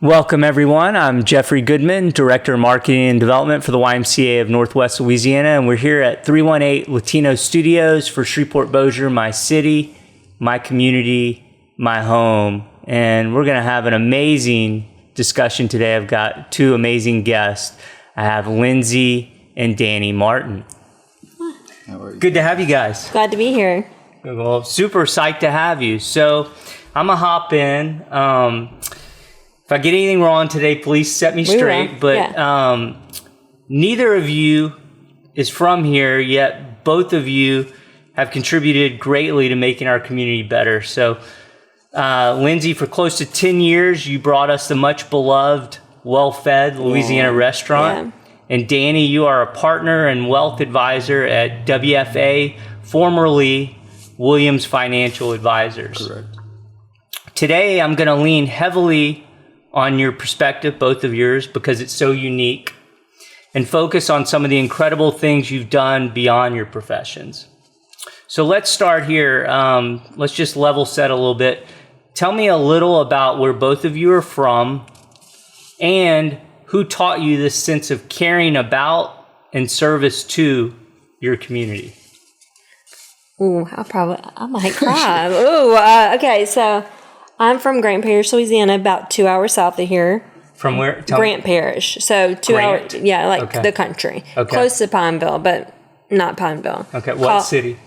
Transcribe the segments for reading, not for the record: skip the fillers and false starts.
Welcome, everyone. I'm Jeffrey Goodman, Director of Marketing and Development for the YMCA of Northwest Louisiana, and we're here at 318 Latino Studios for Shreveport-Bossier, my city, my community, my home. And we're going to have an amazing discussion today. I've got two amazing guests. I have Lindsi and Dany Martin. How are you? Good to have you guys. Glad to be here. Well, super psyched to have you. So I'm going to hop in. If I get anything wrong today, please set me straight. But neither of you is from here, yet both of you have contributed greatly to making our community better. So, Lindsi, for close to 10 years, you brought us the much beloved Well Fed Louisiana restaurant. Yeah. And Dany, you are a partner and wealth advisor at WFA, formerly Williams Financial Advisors. Correct. Today, I'm going to lean heavily on your perspective, both of yours, because it's so unique, and focus on some of the incredible things you've done beyond your professions. So let's start here. Let's just level set a little bit. Tell me a little about where both of you are from and who taught you this sense of caring about and service to your community. Ooh, I might cry. Okay, so I'm from Grant Parish, Louisiana, about 2 hours south of here. From where? Grant Parish. So 2 hours, the country. Okay. Close to Pineville, but not Pineville. Okay, what city?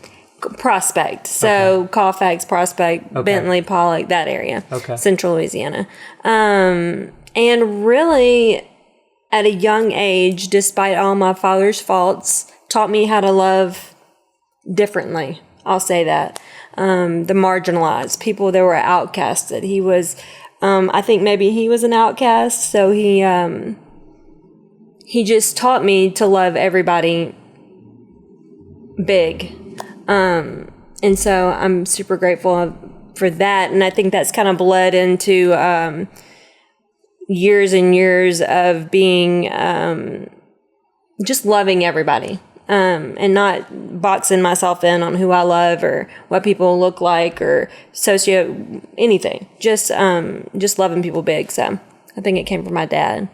Prospect. So Colfax, Prospect, Bentley, Pollock, that area. Okay. Central Louisiana. And really, at a young age, despite all my father's faults, taught me how to love differently. I'll say that. The marginalized, people that were outcasted. He was, I think maybe he was an outcast, so he just taught me to love everybody big. And so I'm super grateful for that, and I think that's kind of bled into years and years of being just loving everybody. And not boxing myself in on who I love or what people look like or anything. Just loving people big. So I think it came from my dad.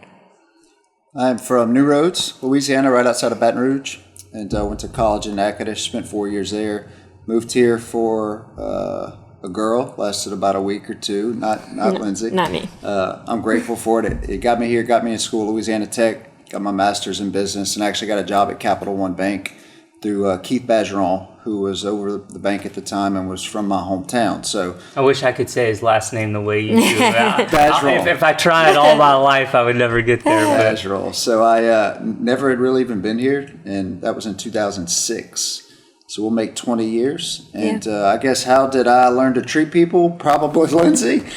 I'm from New Roads, Louisiana, right outside of Baton Rouge, and went to college in Natchitoches, spent 4 years there. Moved here for a girl, lasted about a week or two, not Lindsi. Not me. I'm grateful for it. It got me here, got me in school, Louisiana Tech. Got my master's in business and actually got a job at Capital One Bank through Keith Bergeron, who was over the bank at the time and was from my hometown. So I wish I could say his last name the way you do. Bergeron. If I tried all my life, I would never get there. Bergeron. So I never had really even been here, and that was in 2006. So we'll make 20 years. And I guess how did I learn to treat people? Probably Lindsi.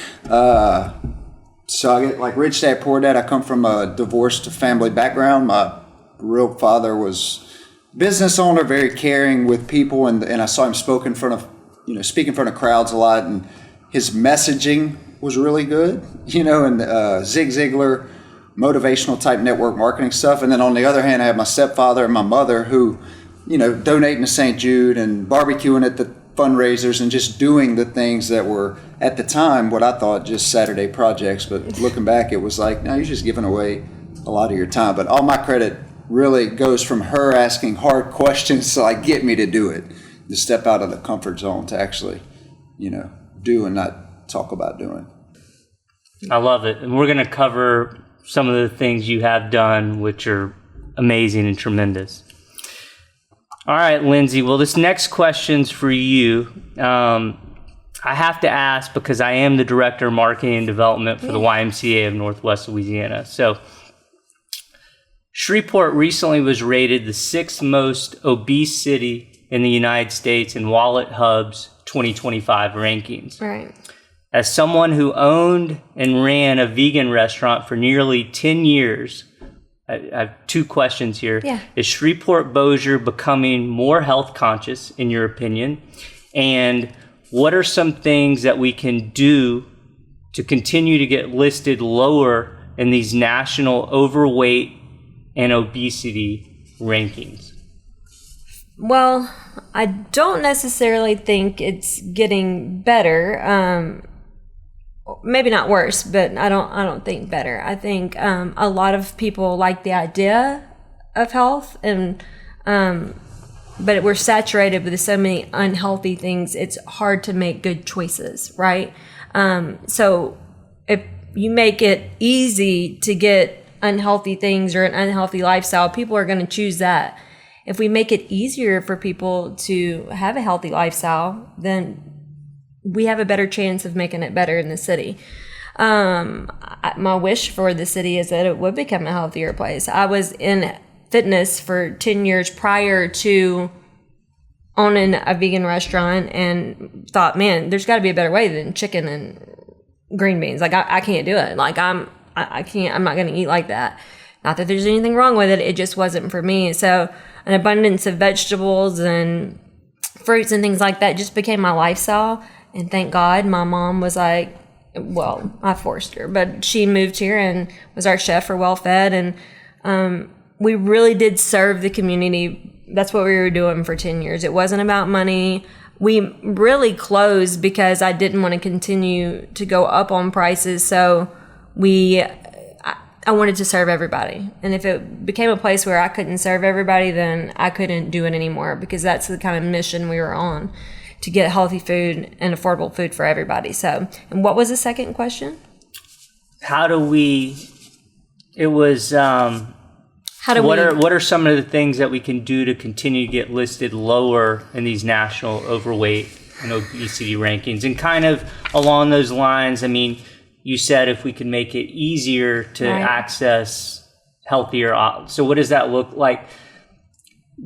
So I get like rich dad, poor dad. I come from a divorced family background. My real father was business owner, very caring with people, and I saw him speak in front of crowds a lot, and his messaging was really good, and Zig Ziglar, motivational type network marketing stuff. And then on the other hand, I have my stepfather and my mother who, donating to St. Jude and barbecuing at the fundraisers and just doing the things that were at the time what I thought just Saturday projects, but looking back it was like, no, you're just giving away a lot of your time. But all my credit really goes from her asking hard questions to like get me to do it, to step out of the comfort zone to actually do and not talk about doing. I love it. And we're going to cover some of the things you have done which are amazing and tremendous. All right, Lindsi. Well, this next question's for you. I have to ask because I am the Director of Marketing and Development for the YMCA of Northwest Louisiana. So, Shreveport recently was rated the 6th most obese city in the United States in WalletHub's 2025 rankings. Right. As someone who owned and ran a vegan restaurant for nearly 10 years, I have two questions here. Yeah. Is Shreveport-Bossier becoming more health conscious, in your opinion? And what are some things that we can do to continue to get listed lower in these national overweight and obesity rankings? Well, I don't necessarily think it's getting better. maybe not worse, but I don't think better. I think a lot of people like the idea of health, and but we're saturated with so many unhealthy things. It's hard to make good choices, right? So if you make it easy to get unhealthy things or an unhealthy lifestyle, people are going to choose that. If we make it easier for people to have a healthy lifestyle, then we have a better chance of making it better in the city. My wish for the city is that it would become a healthier place. I was in fitness for 10 years prior to owning a vegan restaurant and thought, man, there's got to be a better way than chicken and green beans. Like, I can't do it. Like, I'm not going to eat like that. Not that there's anything wrong with it. It just wasn't for me. So an abundance of vegetables and fruits and things like that just became my lifestyle. And thank God my mom was like, well, I forced her, but she moved here and was our chef for Well Fed. And we really did serve the community. That's what we were doing for 10 years. It wasn't about money. We really closed because I didn't want to continue to go up on prices. So I wanted to serve everybody. And if it became a place where I couldn't serve everybody, then I couldn't do it anymore, because that's the kind of mission we were on, to get healthy food and affordable food for everybody. So, and what was the second question? What are some of the things that we can do to continue to get listed lower in these national overweight and obesity rankings? And kind of along those lines, I mean, you said if we can make it easier to access healthier, so what does that look like?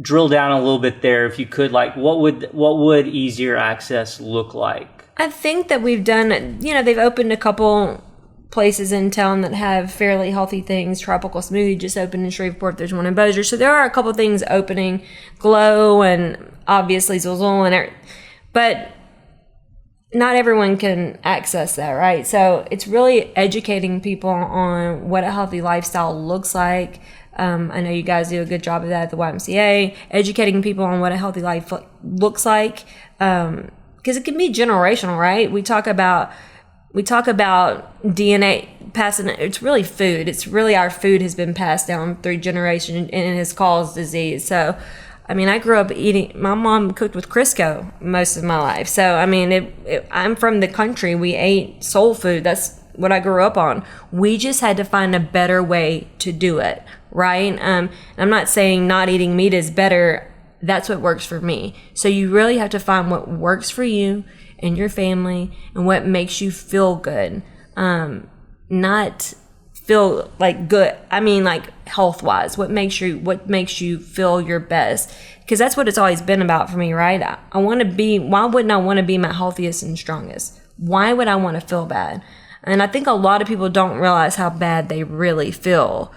Drill down a little bit there, if you could. Like, what would easier access look like? I think that we've done, they've opened a couple places in town that have fairly healthy things. Tropical Smoothie just opened in Shreveport. There's one in Bossier. So there are a couple things opening. Glow and obviously Zozzle and everything. But not everyone can access that, right? So it's really educating people on what a healthy lifestyle looks like. I know you guys do a good job of that at the YMCA, educating people on what a healthy life looks like. Because it can be generational, right? We talk about DNA passing. It's really food. It's really our food has been passed down through generations and it has caused disease. So, I mean, I grew up eating. My mom cooked with Crisco most of my life. So, I mean, I'm from the country. We ate soul food. That's what I grew up on. We just had to find a better way to do it, right? I'm not saying not eating meat is better. That's what works for me. So you really have to find what works for you and your family and what makes you feel good. Not feel like good. I mean, like health-wise, what makes you feel your best? Because that's what it's always been about for me, right? I want to be. Why wouldn't I want to be my healthiest and strongest? Why would I want to feel bad? And I think a lot of people don't realize how bad they really feel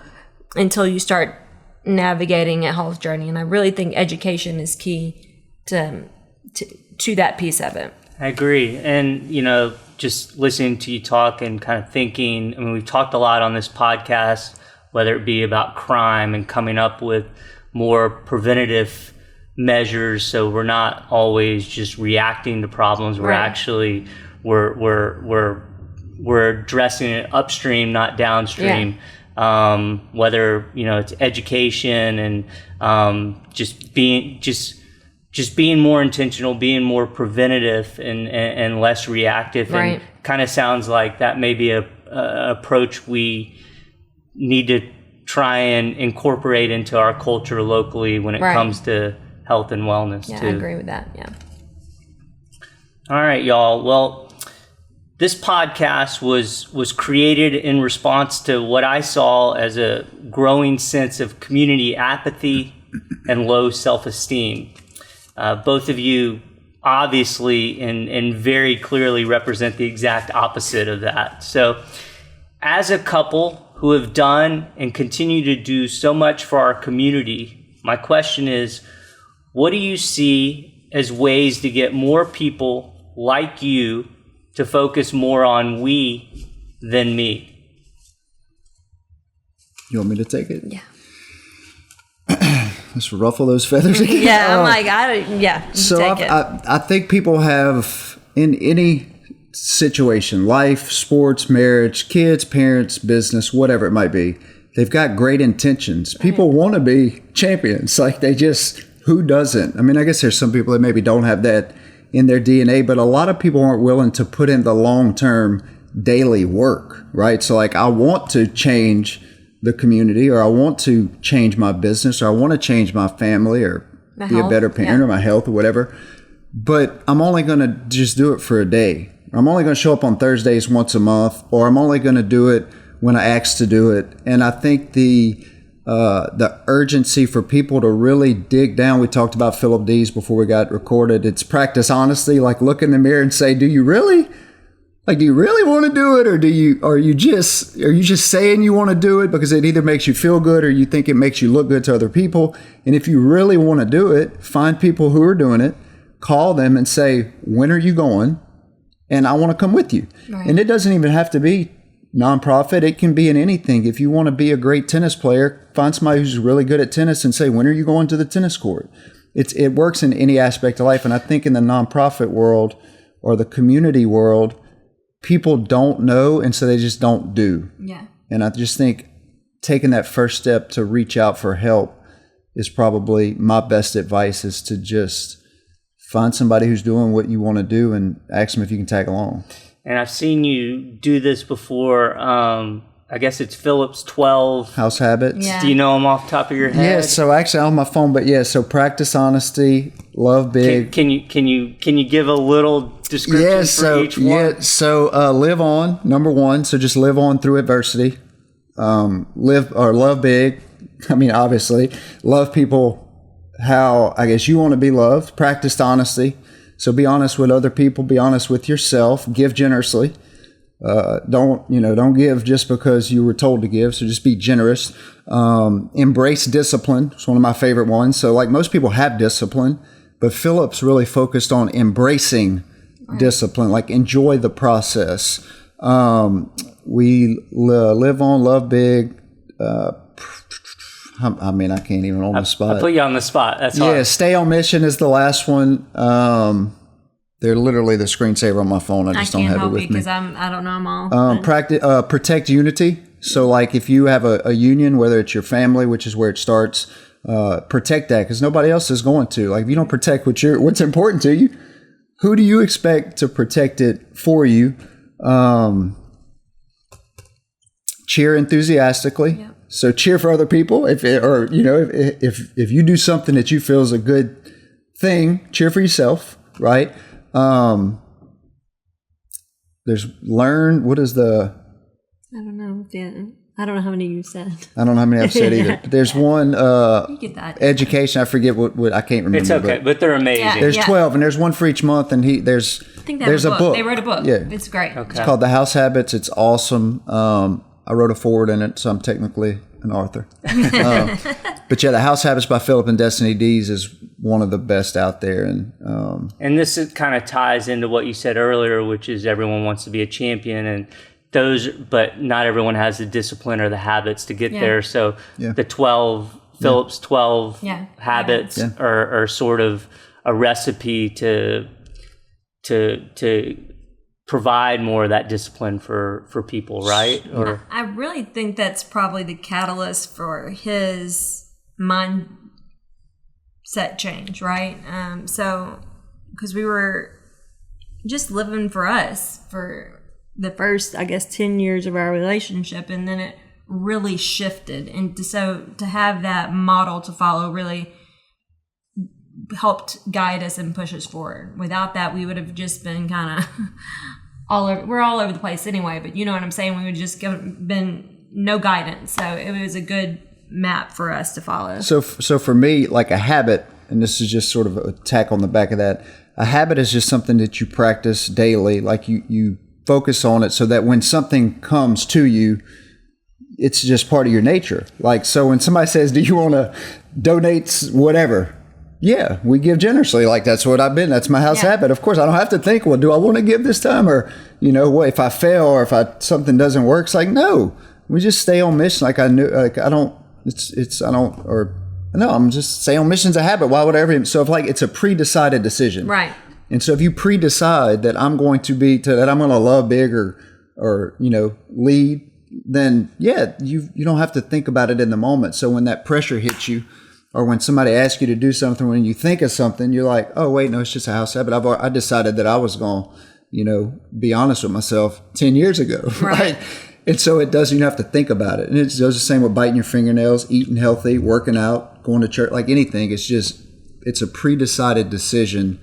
until you start navigating a health journey. And I really think education is key to that piece of it. I agree. And, just listening to you talk and kind of thinking, I mean, we've talked a lot on this podcast, whether it be about crime and coming up with more preventative measures. So we're not always just reacting to problems. We're actually, we're addressing it upstream, not downstream. Yeah. Whether, it's education and just being more intentional, being more preventative and less reactive. Right. And kind of sounds like that may be a approach we need to try and incorporate into our culture locally when it comes to health and wellness too. I agree with that. Yeah. All right, y'all. Well, this podcast was created in response to what I saw as a growing sense of community apathy and low self-esteem. Both of you obviously and very clearly represent the exact opposite of that. So as a couple who have done and continue to do so much for our community, my question is, what do you see as ways to get more people like you to focus more on we than me? You want me to take it? Yeah. Let's ruffle those feathers again. Yeah, I'm like, So I think people have, in any situation, life, sports, marriage, kids, parents, business, whatever it might be. They've got great intentions. People want to be champions. Like who doesn't? I mean, I guess there's some people that maybe don't have that in their DNA, but a lot of people aren't willing to put in the long-term daily work, right? So like, I want to change the community, or I want to change my business, or I want to change my family, or be a better parent, or my health, or whatever. But I'm only going to just do it for a day. I'm only going to show up on Thursdays once a month, or I'm only going to do it when I ask to do it. And I think the urgency for people to really dig down, we talked about Philip D's before we got recorded. It's practice honesty, like look in the mirror and say, do you really want to do it? Or are you just saying you want to do it because it either makes you feel good or you think it makes you look good to other people? And if you really want to do it, find people who are doing it, call them and say, when are you going? And I want to come with you. Right. And it doesn't even have to be nonprofit. It can be in anything. If you want to be a great tennis player, find somebody who's really good at tennis and say, when are you going to the tennis court? It works in any aspect of life. And I think in the nonprofit world or the community world, people don't know, and so they just don't do. Yeah. And I just think taking that first step to reach out for help is probably my best advice, is to just find somebody who's doing what you want to do and ask them if you can tag along. And I've seen you do this before. I guess it's Philip's 12 house habits. Yeah. Do you know them off the top of your head? Yeah, so actually on my phone, but yeah, so practice honesty, love big. Can you give a little description for each one? Yeah, so live on, number one. So just live on through adversity. Love big. I mean, obviously, love people how I guess you want to be loved. Practice honesty. So be honest with other people. Be honest with yourself. Give generously. Don't give just because you were told to give. So just be generous. Embrace discipline. It's one of my favorite ones. So like most people have discipline, but Philip's really focused on embracing discipline. Like enjoy the process. We live on, love big. I mean, I can't even on the spot. I put you on the spot. That's hard. Yeah, stay on mission is the last one. They're literally the screensaver on my phone. I just don't have it with me. because I don't know them all. Protect unity. So like if you have a union, whether it's your family, which is where it starts, protect that because nobody else is going to. Like if you don't protect what's important to you, who do you expect to protect it for you? Cheer enthusiastically. Yep. So cheer for other people. If you do something that you feel is a good thing, cheer for yourself, right? There's learn. What is the? I don't know. Yeah. I don't know how many you said. I don't know how many I've said either. But there's one you get that. Education. I forget what I can't remember. It's okay, but they're amazing. Yeah, there's 12, and there's one for each month, and there's a book. They wrote a book. Yeah, it's great. Okay. It's called The House Habits. It's awesome. I wrote a foreword in it, so I'm technically an author. But yeah, The House Habits by Philip and Destiny Dees is one of the best out there. And this kind of ties into what you said earlier, which is everyone wants to be a champion, but not everyone has the discipline or the habits to get there. So the 12, Philip's 12 habits are sort of a recipe to provide more of that discipline for people, right? Or I really think that's probably the catalyst for his mindset change, right? So, because we were just living for us for the first, I guess, 10 years of our relationship, and then it really shifted. And so to have that model to follow really helped guide us and push us forward. Without that, we would have just been kind of we're all over the place anyway, but you know what I'm saying? We would just been no guidance. So it was a good map for us to follow. So for me, like a habit, and this is just sort of a tack on the back of that, a habit is just something that you practice daily. Like you focus on it so that when something comes to you, it's just part of your nature. Like, so when somebody says, do you want to donate whatever? Yeah, we give generously. Like that's my house habit. Of course, I don't have to think, well, do I want to give this time? Or, what if I fail or if something doesn't work? It's like, no, we just stay on mission. Like I'm just stay on mission's a habit. Why would I ever? So if it's a pre-decided decision. Right. And so if you pre-decide that I'm going to love big or lead, then you don't have to think about it in the moment. So when that pressure hits you, or when somebody asks you to do something, when you think of something, you're like, oh wait, no, it's just a house habit. I decided that I was going to, be honest with myself 10 years ago, right? And so it doesn't, you have to think about it. And it does the same with biting your fingernails, eating healthy, working out, going to church, like anything. It's a pre-decided decision,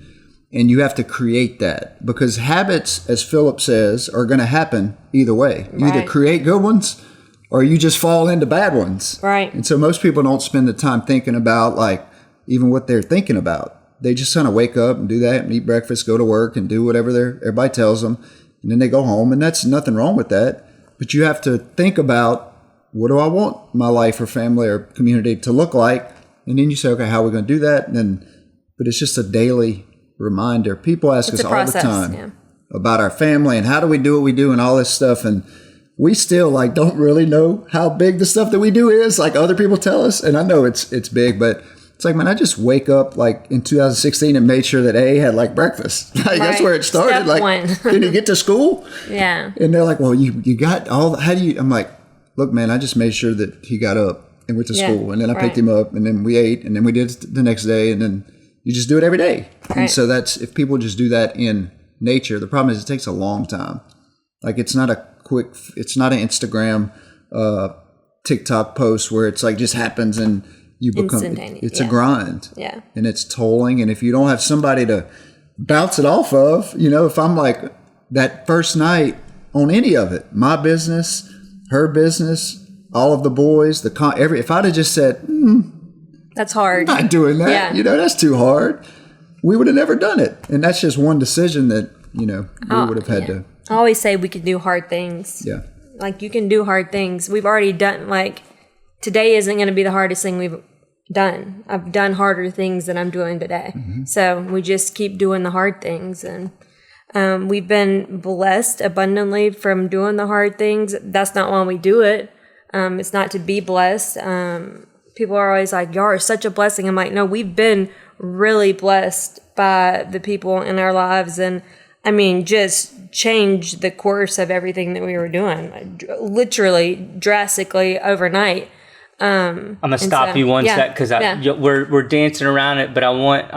and you have to create that, because habits, as Philip says, are going to happen either way. You either create good ones or you just fall into bad ones. Right. And so most people don't spend the time thinking about like even what they're thinking about. They just kind of wake up and do that and eat breakfast, go to work and do whatever everybody tells them. And then they go home, and that's nothing wrong with that. But you have to think about, what do I want my life or family or community to look like? And then you say, okay, how are we going to do that? But it's just a daily reminder. People ask us all the time about our family and how do we do what we do and all this stuff. And we still don't really know how big the stuff that we do is. Like other people tell us, and I know it's big, but it's like, man, I just wake up in 2016 and made sure that A had breakfast. That's where it started. Step one. Did he get to school? Yeah. And they're like, well, you got all. How do you? I'm like, look, man, I just made sure that he got up and went to school, and then I picked him up, and then we ate, and then we did it the next day, and then you just do it every day. Right. And so if people just do that in nature, the problem is it takes a long time. It's not it's not an Instagram, TikTok post where it's just happens and you become, it's a grind. Yeah. And it's tolling. And if you don't have somebody to bounce it off of, if I'm that first night on any of it, my business, her business, all of the boys, if I'd have just said, that's hard. I'm not doing that. Yeah. That's too hard. We would have never done it. And that's just one decision that, we would have had to. I always say we can do hard things. Yeah. You can do hard things. We've already done, today isn't going to be the hardest thing we've done. I've done harder things than I'm doing today. Mm-hmm. So we just keep doing the hard things. And we've been blessed abundantly from doing the hard things. That's not why we do it. It's not to be blessed. People are always like, y'all are such a blessing. I'm like, no, we've been really blessed by the people in our lives. And just changed the course of everything that we were doing, literally drastically overnight. I'm gonna stop you one sec, because we're dancing around it, but I want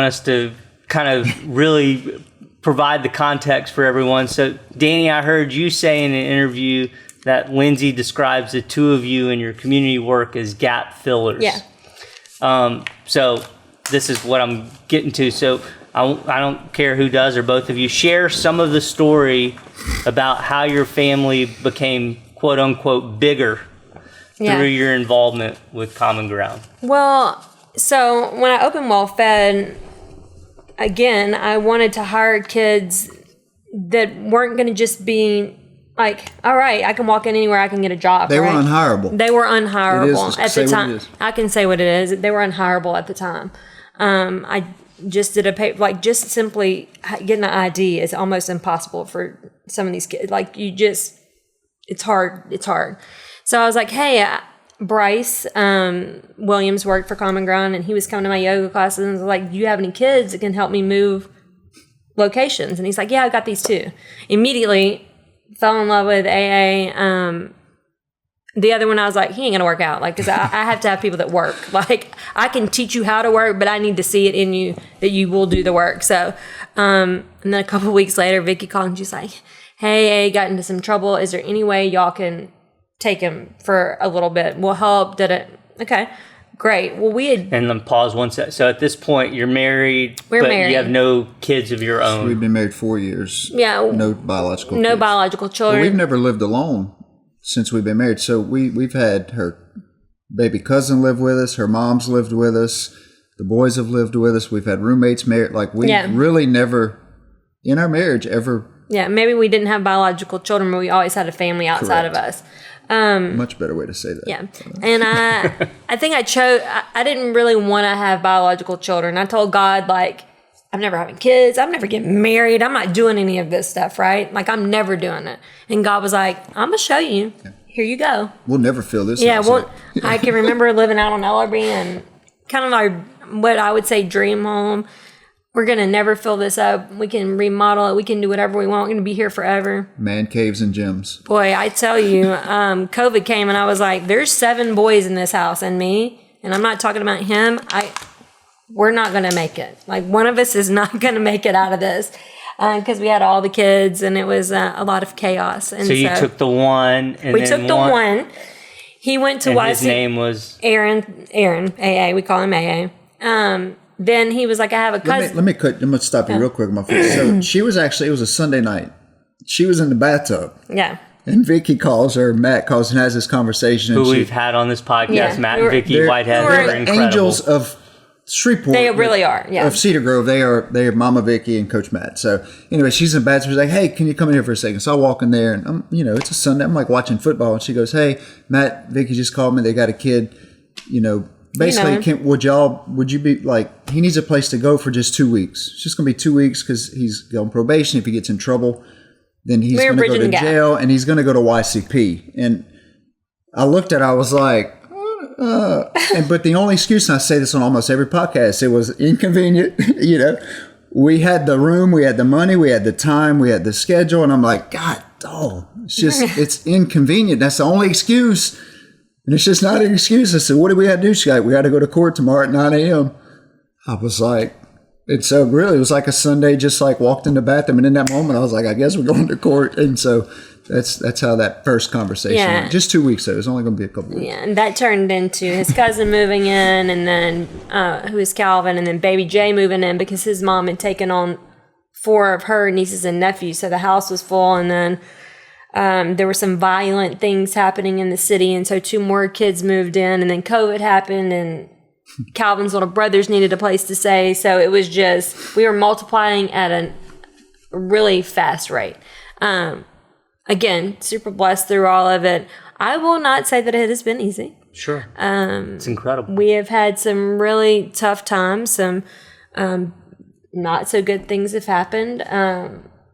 us to kind of really provide the context for everyone. So, Dany, I heard you say in an interview that Lindsi describes the two of you and your community work as gap fillers. Yeah. So this is what I'm getting to. So I don't care who does, or both of you, share some of the story about how your family became quote unquote bigger through your involvement with Common Ground. Well, so when I opened Well Fed, again, I wanted to hire kids that weren't going to just be all right, I can walk in anywhere, I can get a job. They were unhireable. They were unhireable at the time. I can say what it is. They were unhireable at the time. I just did a paper, just simply getting an ID is almost impossible for some of these kids. It's hard. It's hard. So I was like, hey, Bryce Williams worked for Common Ground, and he was coming to my yoga classes, and was like, do you have any kids that can help me move locations? And he's like, yeah, I got these two. Immediately fell in love with AA. The other one, I was like, he ain't gonna work out. Because I have to have people that work. I can teach you how to work, but I need to see it in you that you will do the work. So, and then a couple of weeks later, Vicky called and she's like, hey, A got into some trouble. Is there any way y'all can take him for a little bit? We'll help. Did it? Okay, great. Well, we had. And then pause one sec. So at this point, you're married, but you have no kids of your own. So we've been married 4 years. Yeah. No biological kids. No biological children. But we've never lived alone since we've been married. So we've had her baby cousin live with us. Her mom's lived with us. The boys have lived with us. We've had roommates married. We've really never, in our marriage, ever. Yeah, maybe we didn't have biological children, but we always had a family outside of us. Much better way to say that. Yeah. And I think I didn't really want to have biological children. I told God, I'm never having kids. I'm never getting married. I'm not doing any of this stuff, right? I'm never doing it. And God was like, I'm going to show you. Yeah. Here you go. We'll never fill this house up. I can remember living out on Ellerby and kind of what I would say dream home. we're going to never fill this up. We can remodel it. We can do whatever we want. We're going to be here forever. Man caves and gyms. Boy, I tell you, COVID came and I was like, there's 7 boys in this house and me, and I'm not talking about him. We're not going to make it. Like, one of us is not going to make it out of this because we had all the kids and it was a lot of chaos. And so you took the one. And we took the one. He went to YMCA. His name was? Aaron, AA. We call him AA. Then he was like, I have a cousin. I'm going to stop you real quick, my friend. So she was actually, it was a Sunday night. She was in the bathtub. Yeah. And Vicky calls, or Matt calls and has this conversation. Who we've had on this podcast, Yeah. Matt and Vicky Whitehead. They're incredible. angels of Shreveport. They really are, yeah. Of Cedar Grove. They are Mama Vicky and Coach Matt. So anyway, she's in the bathroom. She's like, hey, can you come in here for a second? So I walk in there and it's a Sunday. I'm like watching football. And she goes, hey, Matt, Vicky just called me. They got a kid, basically, would you be like, he needs a place to go for just 2 weeks. It's just going to be 2 weeks because he's on probation. If he gets in trouble, then he's going to go to jail and he's going to go to YCP. And I looked at it, I was like, but the only excuse, and I say this on almost every podcast, it was inconvenient. We had the room, we had the money, we had the time, we had the schedule. And I'm like, God, it's just, it's inconvenient. That's the only excuse. And it's just not an excuse. I said, what do we have to do? She's like, we got to go to court tomorrow at 9 a.m. I was like, and so really it was like a Sunday, just like walked in the bathroom. And in that moment, I was like, I guess we're going to court. And so that's how that first conversation went. Just 2 weeks, though. It was only going to be a couple weeks. Yeah, and that turned into his cousin moving in, and then who is Calvin, and then baby Jay moving in because his mom had taken on 4 of her nieces and nephews. So the house was full, and then there were some violent things happening in the city, and so 2 more kids moved in, and then COVID happened, and Calvin's little brothers needed a place to stay. So it was just, we were multiplying at a really fast rate. Again, super blessed through all of it. I will not say that it has been easy. Sure. It's incredible. We have had some really tough times. Some not so good things have happened.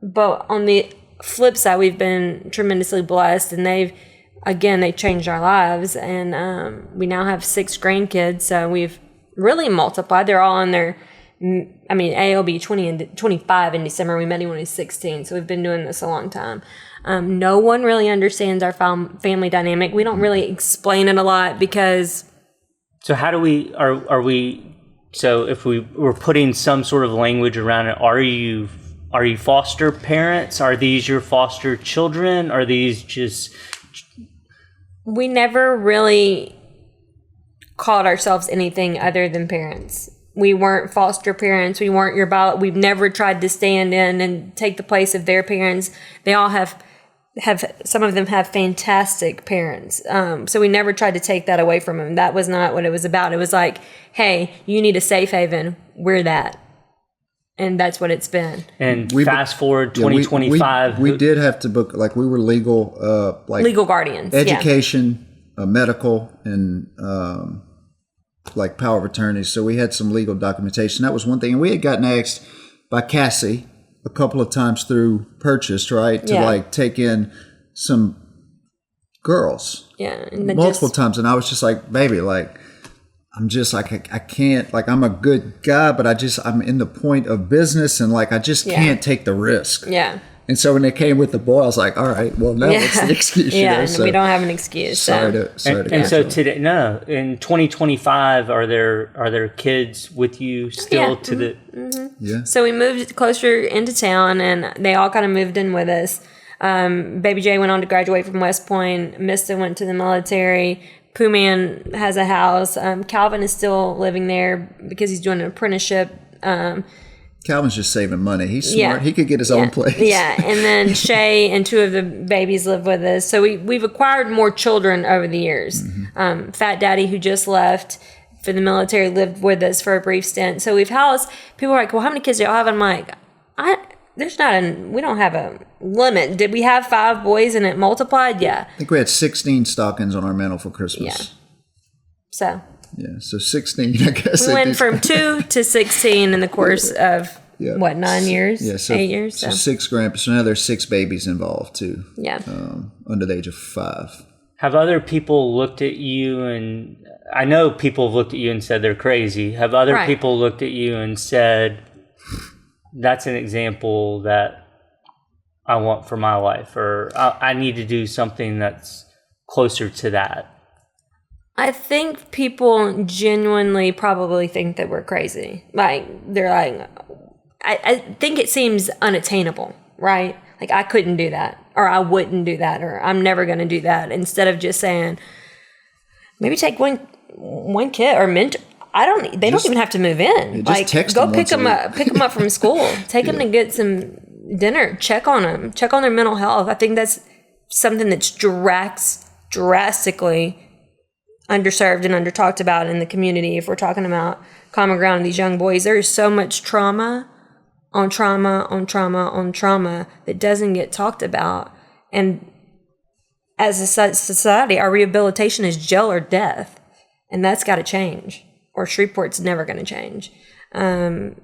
But on the flip side, we've been tremendously blessed, and they changed our lives. And we now have 6 grandkids, so we've really multiplied. They're all in their, A will be 20 and 25 in December. We met him when he was 16, so we've been doing this a long time. No one really understands our family dynamic. We don't really explain it a lot because. So how do we, are we, so if we were putting some sort of language around it, are you foster parents? Are these your foster children? Are these just. We never really called ourselves anything other than parents. We weren't foster parents. We weren't your ballot. We've never tried to stand in and take the place of their parents. They all have some of them have fantastic parents. So we never tried to take that away from them. That was not what it was about. It was like, hey, you need a safe haven. We're that. And that's what it's been. And fast forward 2025. We did have to book, like we were legal guardians. Education, medical, and like power of attorney. So we had some legal documentation. That was one thing. And we had gotten asked by Cassie a couple of times through purchase, right? To like take in some girls. Yeah. And multiple times. And I was just like, baby, like, I'm just like, I can't, like, I'm a good guy, but I'm in the point of business and like, I just can't take the risk. Yeah. And so when they came with the boy, I was like, all right, well, no, it's the excuse. So we don't have an excuse. So today, in 2025, are there kids with you still to the? Mm-hmm. Yeah. So we moved closer into town, and they all kind of moved in with us. Baby Jay went on to graduate from West Point. Mista went to the military. Pooh Man has a house. Calvin is still living there because he's doing an apprenticeship. Calvin's just saving money. He's smart. He could get his own place. Yeah, and then Shay and 2 of the babies live with us. So we've acquired more children over the years. Mm-hmm. Fat Daddy, who just left for the military, lived with us for a brief stint. So we've housed, people are like, well, how many kids do y'all have? I'm like, we don't have a limit. Did we have 5 boys and it multiplied? Yeah. I think we had 16 stockings on our mantle for Christmas. Yeah. So 16, I guess. We went from 2 to 16 in the course of, 9 years? Yeah, so, 8 years? So 6 grandpas. So now there's 6 babies involved, too. Yeah. Under the age of 5. Have other people looked at you and... I know people have looked at you and said they're crazy. Have other people looked at you and said, that's an example that I want for my life, or I need to do something that's closer to that. I think people genuinely probably think that we're crazy. Like, they're like, I think it seems unattainable, right? Like, I couldn't do that, or I wouldn't do that, or I'm never going to do that. Instead of just saying, maybe take one kid or mentor. They don't even have to move in. Like, go pick them up from school, take them to get some dinner, check on them, check on their mental health. I think that's something that's drastically underserved and under talked about in the community. If we're talking about common ground, these young boys, there is so much trauma on trauma on trauma on trauma that doesn't get talked about. And as a society, our rehabilitation is jail or death, and that's got to change, or Shreveport's never going to change. And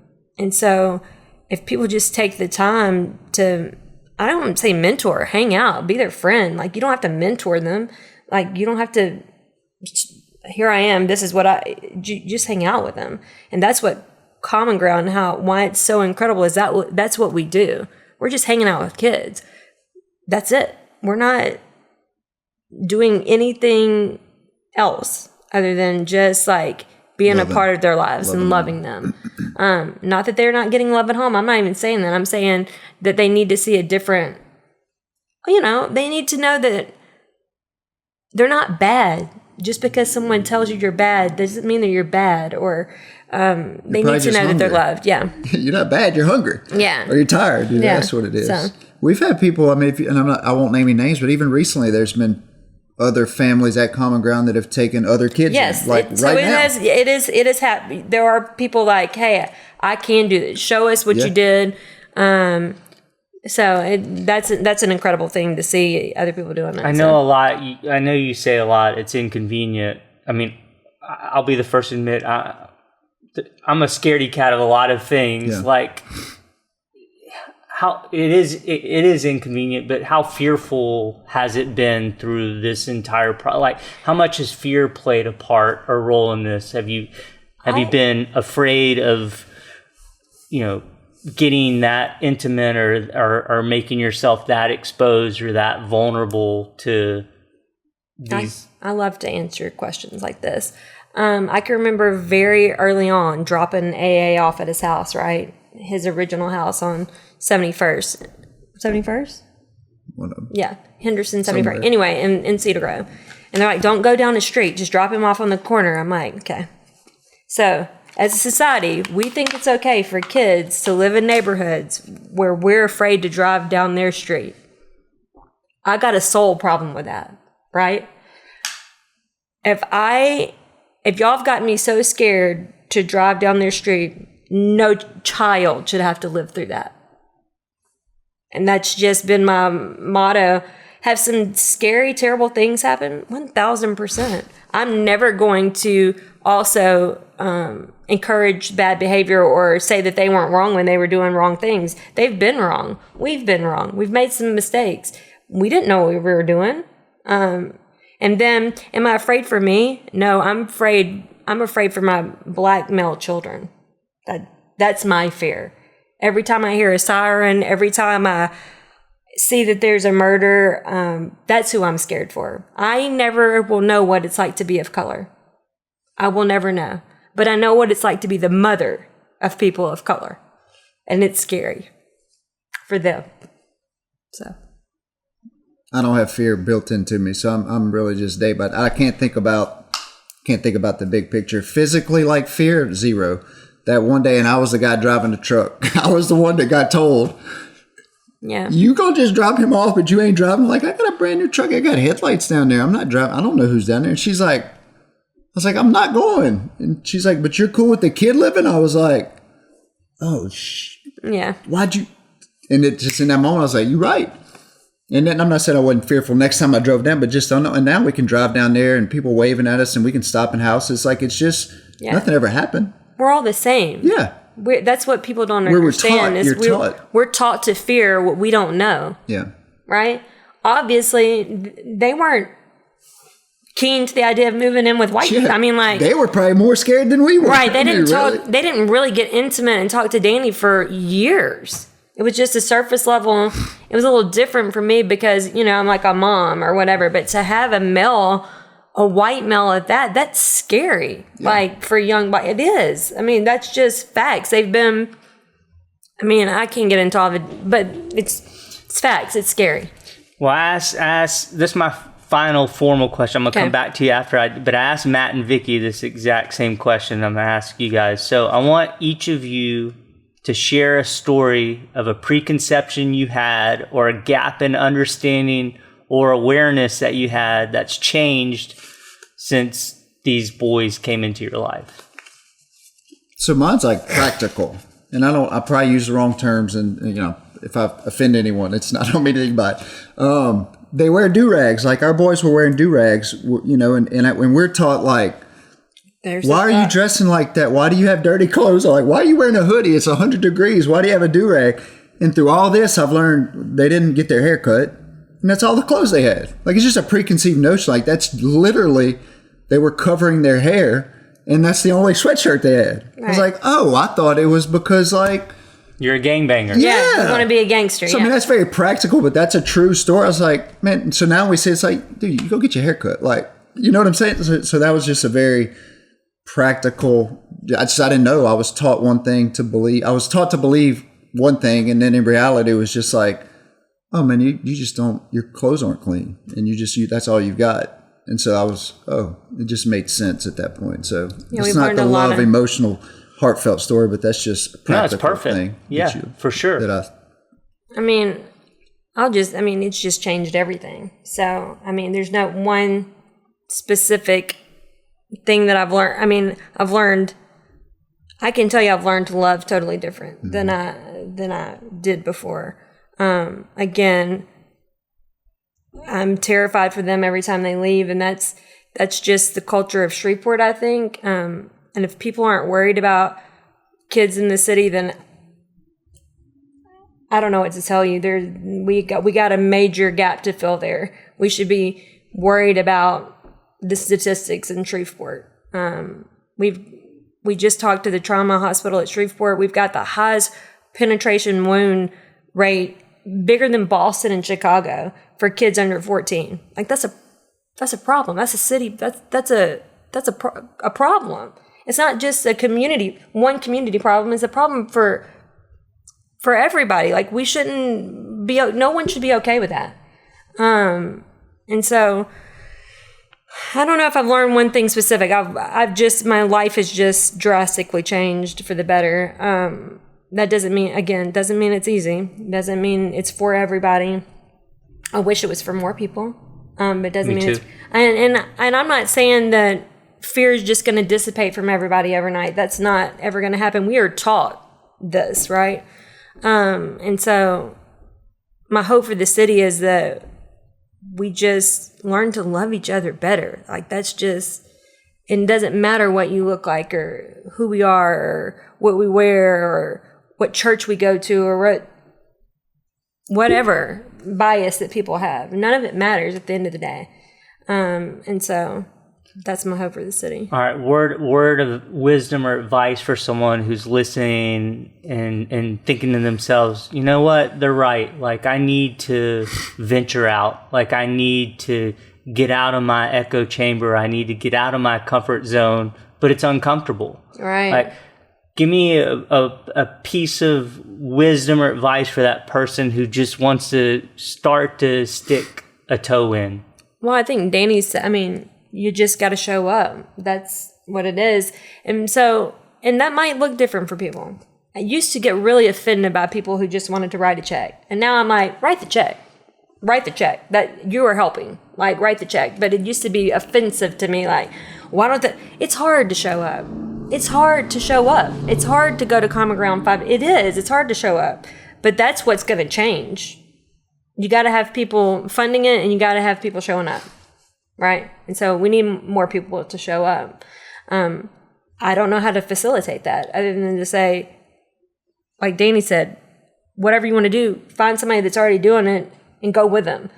so if people just take the time to, I don't want to say mentor, hang out, be their friend. Like, you don't have to mentor them. Like, you don't have to, here I am, this is what just hang out with them. And that's what common ground, why it's so incredible is that's what we do. We're just hanging out with kids. That's it. We're not doing anything else other than just like being a part of their lives and loving them. Not that they're not getting love at home. I'm not even saying that. I'm saying that they need to see a different, they need to know that they're not bad. Just because someone tells you you're bad doesn't mean that you're bad, or they need to know that they're loved. Yeah. You're not bad, you're hungry. Yeah. Or you're tired. Yeah. That's what it is. So. We've had people, I mean, I won't name any names, but even recently there's been other families at Common Ground that have taken other kids. Yes. In, like right now. It is happening. There are people like, hey, I can do this. Show us what you did. So that's an incredible thing to see other people doing that. I know a lot. I know you say a lot. It's inconvenient. I mean, I'll be the first to admit I'm a scaredy cat of a lot of things. Yeah. Like how it is inconvenient, but how fearful has it been through this entire like how much has fear played a part or role in this? Have you been afraid of getting that intimate or making yourself that exposed or that vulnerable to these? I love to answer questions like this. I can remember very early on dropping AA off at his house, right? His original house on 71st. 71st? Yeah, Henderson 71st. Anyway, in Cedar Grove. And they're like, don't go down the street. Just drop him off on the corner. I'm like, okay. So as a society, we think it's okay for kids to live in neighborhoods where we're afraid to drive down their street. I got a soul problem with that, right? If y'all have gotten me so scared to drive down their street, no child should have to live through that. And that's just been my motto. Have some scary, terrible things happen? 1,000%. I'm never going to also encourage bad behavior or say that they weren't wrong when they were doing wrong things. They've been wrong. We've been wrong. We've made some mistakes. We didn't know what we were doing. And then, am I afraid for me? No, I'm afraid for my black male children. That's my fear. Every time I hear a siren, every time I see that there's a murder, that's who I'm scared for. I never will know what it's like to be of color. I will never know. But I know what it's like to be the mother of people of color. And it's scary for them. So I don't have fear built into me, so I'm really just day by day. I can't think about the big picture. Physically, like fear, zero. That one day, and I was the guy driving the truck. I was the one that got told, yeah, you gonna just drop him off, but you ain't driving. Like, I got a brand new truck. I got headlights down there. I'm not driving. I don't know who's down there. And she's like, I was like, I'm not going. And she's like, but you're cool with the kid living? I was like, oh, yeah. Why'd you? And it just in that moment, I was like, you're right. And then I'm not saying I wasn't fearful next time I drove down, but just don't know. And now we can drive down there and people waving at us and we can stop in houses. Like, it's just, nothing ever happened. We're all the same. Yeah. That's what people don't understand. We're taught to fear what we don't know. Yeah. Right? Obviously, they weren't keen to the idea of moving in with white people. I mean, like, they were probably more scared than we were. Right. They didn't really get intimate and talk to Dany for years. It was just a surface level. It was a little different for me because, you know, I'm like a mom or whatever. But to have a white male at that, that's scary. Yeah. Like for young boy, it is. I mean, that's just facts. They've been, I mean, I can't get into all of it, but it's facts. It's scary. Well, I asked, this is my final formal question. I'm going to come back to you after but I asked Matt and Vicky this exact same question. I'm going to ask you guys. So I want each of you to share a story of a preconception you had or a gap in understanding or awareness that you had that's changed since these boys came into your life. So mine's like practical, and I probably use the wrong terms, and you know, if I offend anyone, I don't mean anything by it. They wear do-rags, like our boys were wearing do-rags, you know, and when we're taught like, why are you dressing like that? Why do you have dirty clothes? Like, why are you wearing a hoodie? It's 100 degrees. Why do you have a do-rag? And through all this, I've learned they didn't get their hair cut. And that's all the clothes they had. Like, it's just a preconceived notion. Like, that's literally, they were covering their hair. And that's the only sweatshirt they had. Right. I was like, oh, I thought it was because, like, you're a gangbanger. Yeah. You want to be a gangster. So, I mean, that's very practical, but that's a true story. I was like, man, so now we say, it's like, dude, you go get your hair cut. Like, you know what I'm saying? So that was just a very practical, I didn't know. I was taught one thing to believe. I was taught to believe one thing, and then in reality it was just like, oh man, you just don't, your clothes aren't clean, and that's all you've got. And so I was, it just made sense at that point. So it's not the love, emotional, heartfelt story, but that's just a practical thing. Yeah, for sure. It's just changed everything. So, I mean, there's not one specific thing that I've learned. I can tell you I've learned to love totally different than I did before. Again, I'm terrified for them every time they leave, and that's just the culture of Shreveport, I think. And if people aren't worried about kids in the city, then I don't know what to tell you. We got a major gap to fill there. We should be worried about the statistics in Shreveport. We just talked to the trauma hospital at Shreveport. We've got the highest penetration wound rate, bigger than Boston and Chicago, for kids under 14. Like, that's a problem. That's a city. That's a problem. It's not just one community problem. It's a problem for everybody. Like, no one should be okay with that. And so I don't know if I've learned one thing specific. My life has just drastically changed for the better. That doesn't mean it's easy. Doesn't mean it's for everybody. I wish it was for more people. But it doesn't mean it's, and I'm not saying that fear is just going to dissipate from everybody overnight. That's not ever going to happen. We are taught this, right? And so my hope for the city is that we just learn to love each other better. Like, that's just, it doesn't matter what you look like or who we are or what we wear or what church we go to or whatever bias that people have. None of it matters at the end of the day. And so that's my hope for the city. All right. Word of wisdom or advice for someone who's listening and thinking to themselves, you know what? They're right. Like, I need to venture out. Like, I need to get out of my echo chamber. I need to get out of my comfort zone, but it's uncomfortable. Right. Like, give me a piece of wisdom or advice for that person who just wants to start to stick a toe in. Well, I think you just got to show up. That's what it is. And that might look different for people. I used to get really offended by people who just wanted to write a check. And now I'm like, write the check. That you are helping. Like, write the check. But it used to be offensive to me. Like, it's hard to show up. It's hard to show up. It's hard to go to Common Ground 5. It is. It's hard to show up. But that's what's going to change. You got to have people funding it, and you got to have people showing up. Right? And so we need more people to show up. I don't know how to facilitate that other than to say, like Dany said, whatever you want to do, find somebody that's already doing it and go with them.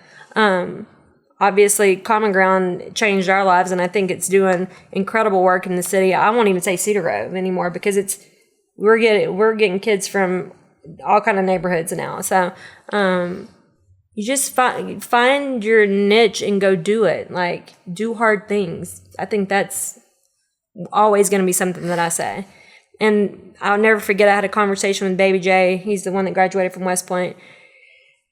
obviously Common Ground changed our lives, and I think it's doing incredible work in the city. I won't even say Cedar Grove anymore because we're getting kids from all kind of neighborhoods now. So you just find your niche and go do it. Like, do hard things. I think that's always going to be something that I say. And I'll never forget, I had a conversation with Baby J. He's the one that graduated from West Point.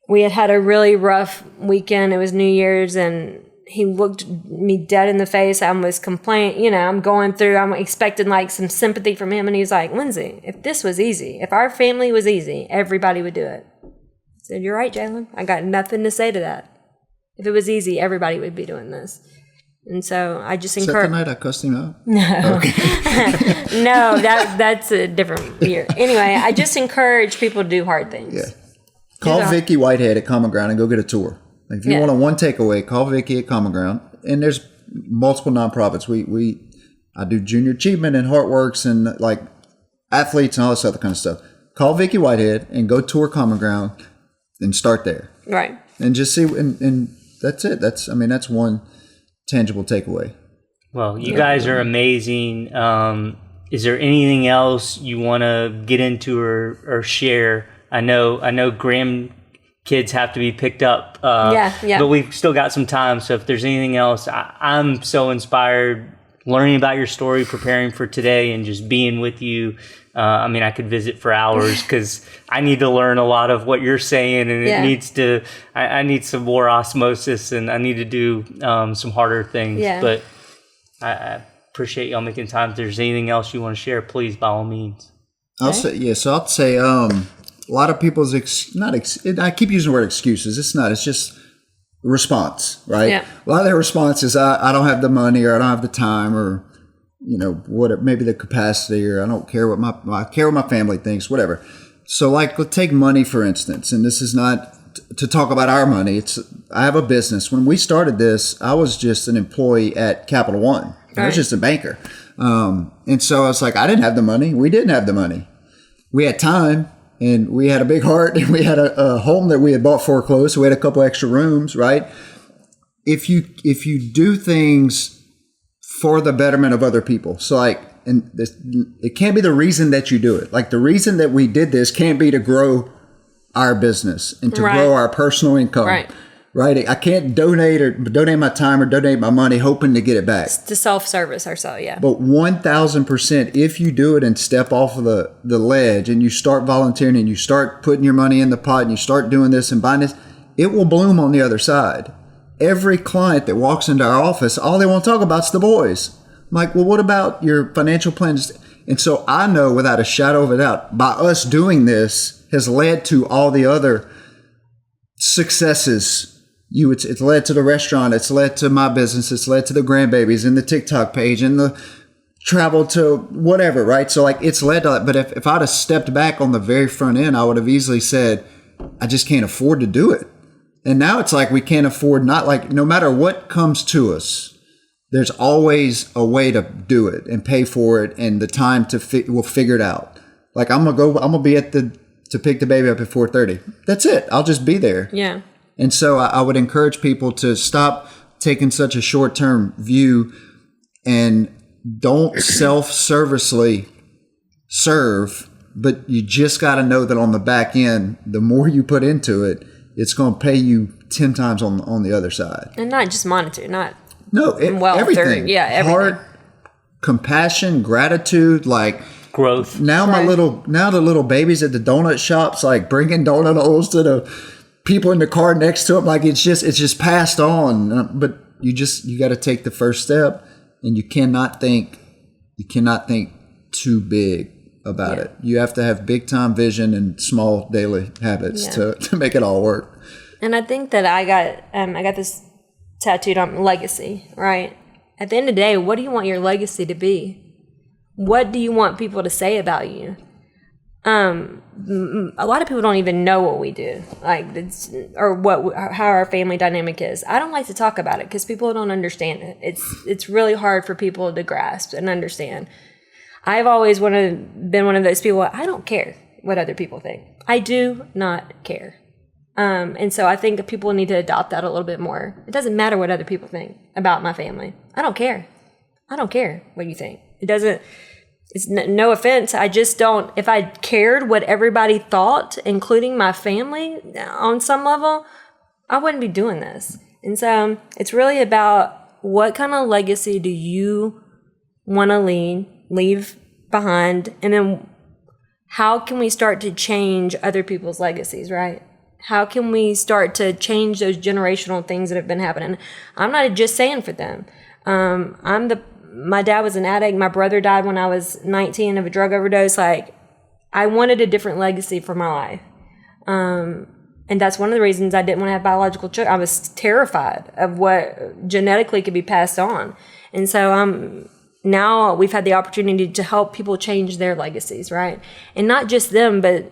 We had a really rough weekend. It was New Year's, and he looked me dead in the face. I was complaining, I'm going through, I'm expecting like some sympathy from him. And he was like, Lindsi, if this was easy, if our family was easy, everybody would do it. I said, you're right, Jalen. I got nothing to say to that. If it was easy, everybody would be doing this. And so I just encourage. Second night I cussed him out? No. Okay. No, that's a different year. Anyway, I just encourage people to do hard things. Yeah. Call Vicky Whitehead at Common Ground and go get a tour. Like, if you want a one takeaway, call Vicky at Common Ground. And there's multiple nonprofits. I do junior achievement and Heartworks and like athletes and all this other kind of stuff. Call Vicky Whitehead and go tour Common Ground and start there. Right. And just see, and that's it. That's one tangible takeaway. Well, you guys are amazing. Is there anything else you want to get into or share? I know grandkids have to be picked up. But we've still got some time. So if there's anything else, I'm so inspired learning about your story, preparing for today, and just being with you. I could visit for hours because I need to learn a lot of what you're saying, and it needs to. I need some more osmosis, and I need to do some harder things. Yeah. But I appreciate y'all making time. If there's anything else you want to share, please, by all means. I'll say a lot of people's I keep using the word excuses. It's not. It's just response, right? Yeah. A lot of their response is I don't have the money, or I don't have the time, or maybe the capacity, or I don't care what my family thinks, whatever. So like, let's take money for instance, and this is not to talk about our money. I have a business. When we started this, I was just an employee at Capital One. I was just a banker. And so I was like, I didn't have the money. We didn't have the money. We had time, and we had a big heart, and we had a home that we had bought foreclosed. So we had a couple extra rooms, right? If you do things for the betterment of other people. So like, it can't be the reason that you do it. Like, the reason that we did this can't be to grow our business and to grow our personal income. Right. I can't donate my time or donate my money hoping to get it back. It's to self-service ourselves, yeah. But 1,000%, if you do it and step off of the ledge and you start volunteering and you start putting your money in the pot and you start doing this and buying this, it will bloom on the other side. Every client that walks into our office, all they want to talk about is the boys. I'm like, well, what about your financial plans? And so I know without a shadow of a doubt, by us doing this has led to all the other successes. It's led to the restaurant. It's led to my business. It's led to the grandbabies and the TikTok page and the travel to whatever, right? So like, it's led to that. But if I'd have stepped back on the very front end, I would have easily said, I just can't afford to do it. And now it's like, we can't afford no matter what comes to us, there's always a way to do it and pay for it, and the time we'll figure it out. Like, I'm gonna be to pick the baby up at 4:30. That's it. I'll just be there. Yeah. And so I would encourage people to stop taking such a short-term view and don't self-servicely serve, but you just got to know that on the back end, the more you put into it, it's going to pay you 10 times on the other side. And not just monetary, everything. Everything. Heart, compassion, gratitude, like growth. Now the little babies at the donut shops, like bringing donut holes to the people in the car next to them. Like, it's just passed on. But you got to take the first step, and you cannot think too big about it. You have to have big time vision and small daily habits to make it all work. And I think that I got this tattooed on legacy, right? At the end of the day, what do you want your legacy to be? What do you want people to say about you? A lot of people don't even know what we do, how our family dynamic is. I don't like to talk about it because people don't understand it. It's really hard for people to grasp and understand. I've always been one of those people. I don't care what other people think. I do not care. And so I think people need to adopt that a little bit more. It doesn't matter what other people think about my family. I don't care. I don't care what you think. It doesn't, it's no offense. I just don't, if I cared what everybody thought, including my family on some level, I wouldn't be doing this. And so it's really about what kind of legacy do you want to leave behind? And then how can we start to change other people's legacies, right? How can we start to change those generational things that have been happening? I'm not just saying for them. My dad was an addict. My brother died when I was 19 of a drug overdose. Like, I wanted a different legacy for my life. And that's one of the reasons I didn't want to have biological children. I was terrified of what genetically could be passed on. And so now we've had the opportunity to help people change their legacies, right? And not just them, but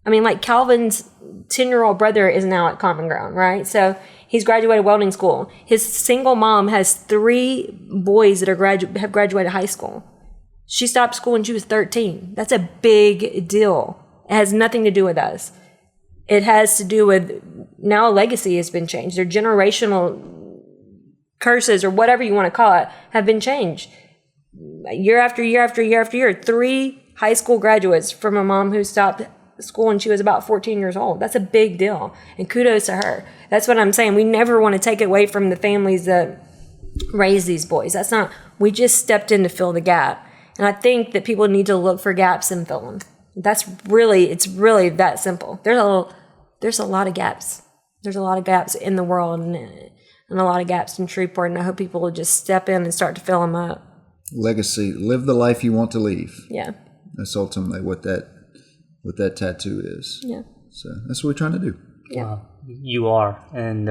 I mean, like Calvin's 10-year-old brother is now at Common Ground, right? So he's graduated welding school. His single mom has 3 boys that have graduated high school. She stopped school when she was 13. That's a big deal. It has nothing to do with us. It has to do with now a legacy has been changed. Their generational curses or whatever you want to call it have been changed. Year after year after year after year, 3 high school graduates from a mom who stopped school when she was about 14 years old. That's a big deal. And kudos to her. That's what I'm saying. We never want to take it away from the families that raise these boys. That's not, we just stepped in to fill the gap. And I think that people need to look for gaps and fill them. It's really that simple. There's a lot of gaps. There's a lot of gaps in the world and a lot of gaps in Shreveport. And I hope people will just step in and start to fill them up. Legacy. Live the life you want to leave. Yeah. That's ultimately what that tattoo is. Yeah. So that's what we're trying to do. Yeah. You are, and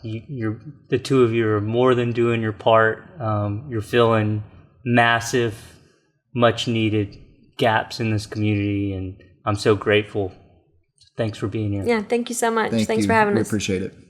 you're the two of you are more than doing your part. You're filling massive, much needed gaps in this community, and I'm so grateful. Thanks for being here. Yeah, thank you so much. Thanks you. for having us. We appreciate it.